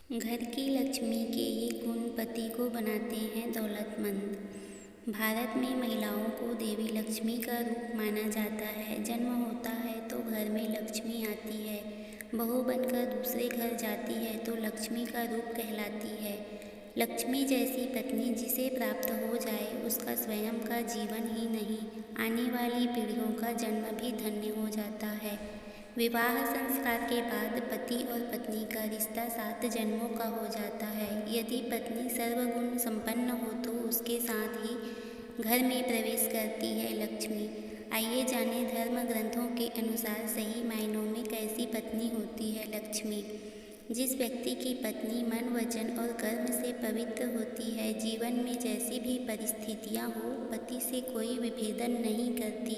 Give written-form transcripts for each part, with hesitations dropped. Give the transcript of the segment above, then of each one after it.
घर की लक्ष्मी के ये गुण पति को बनाते हैं दौलतमंद। भारत में महिलाओं को देवी लक्ष्मी का रूप माना जाता है। जन्म होता है तो घर में लक्ष्मी आती है, बहू बनकर दूसरे घर जाती है तो लक्ष्मी का रूप कहलाती है। लक्ष्मी जैसी पत्नी जिसे प्राप्त हो जाए उसका स्वयं का जीवन ही नहीं, आने वाली पीढ़ियों का जन्म भी धन्य हो जाता है। विवाह संस्कार के बाद पति और पत्नी का रिश्ता 7 जन्मों का हो जाता है। यदि पत्नी सर्वगुण संपन्न हो तो उसके साथ ही घर में प्रवेश करती है लक्ष्मी। आइए जानें धर्म ग्रंथों के अनुसार सही मायनों में कैसी पत्नी होती है लक्ष्मी। जिस व्यक्ति की पत्नी मन, वचन और कर्म से पवित्र होती है, जीवन में जैसी भी परिस्थितियां हो, पति से कोई विभेदन नहीं करती,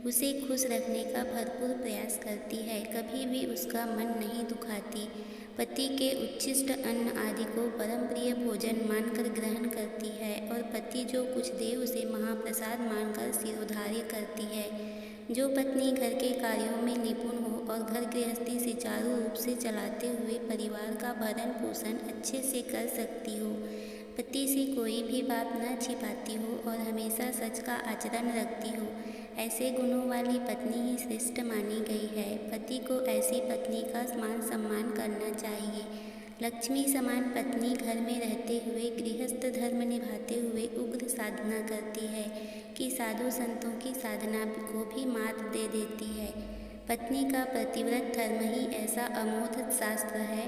उसे खुश रखने का भरपूर प्रयास करती है, कभी भी उसका मन नहीं दुखाती, पति के उच्छिष्ट अन्न आदि को परम प्रिय भोजन मानकर ग्रहण करती है और पति जो कुछ दे उसे महाप्रसाद मानकर सिरोधार्य करती है। जो पत्नी घर के कार्यों में निपुण हो और घर गृहस्थी सुचारू रूप से चलाते हुए परिवार का भरण पोषण अच्छे से कर सकती हो, पति से कोई भी बात न छिपाती हो और हमेशा सच का आचरण रखती हो, ऐसे गुणों वाली पत्नी ही श्रेष्ठ मानी गई है। पति को ऐसी पत्नी का मान सम्मान करना चाहिए। लक्ष्मी समान पत्नी घर में रहते हुए गृहस्थ धर्म निभाते हुए उग्र साधना करती है कि साधु संतों की साधना को भी मात दे देती है। पत्नी का प्रतिव्रत धर्म ही ऐसा अमोघ शास्त्र है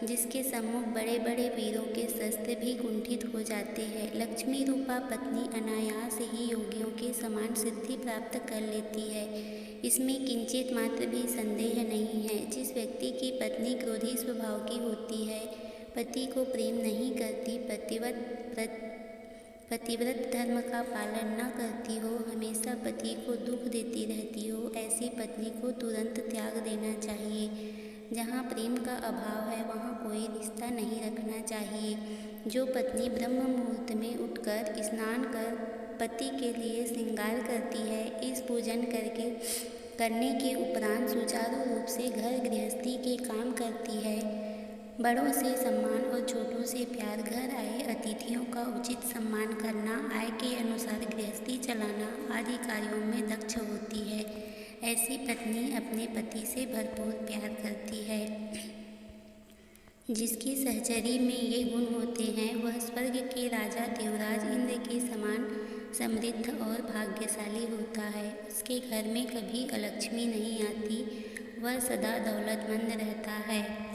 जिसके सम्मुख बड़े बड़े वीरों के शस्त्र भी कुंठित हो जाते हैं। लक्ष्मी रूपा पत्नी अनायास ही योगियों के समान सिद्धि प्राप्त कर लेती है, इसमें किंचित मात्र भी संदेह नहीं है। जिस व्यक्ति की पत्नी क्रोधी स्वभाव की होती है, पति को प्रेम नहीं करती, पतिव्रत धर्म का पालन न करती हो, हमेशा पति को दुख देती रहती हो, ऐसी पत्नी को तुरंत त्याग देना चाहिए। जहाँ प्रेम का अभाव है वहाँ कोई रिश्ता नहीं रखना चाहिए। जो पत्नी ब्रह्म मुहूर्त में उठकर स्नान कर पति के लिए श्रृंगार करती है, इस पूजन करने के उपरांत सुचारू रूप से घर गृहस्थी के काम करती है, बड़ों से सम्मान और छोटों से प्यार, घर आए अतिथियों का उचित सम्मान करना, आय के अनुसार गृहस्थी चलाना आदि कार्यों में दक्ष होती है, ऐसी पत्नी अपने पति से भरपूर प्यार करती है। जिसकी सहचरी में ये गुण होते हैं वह स्वर्ग के राजा देवराज इंद्र के समान समृद्ध और भाग्यशाली होता है। उसके घर में कभी अलक्ष्मी नहीं आती, वह सदा दौलतमंद रहता है।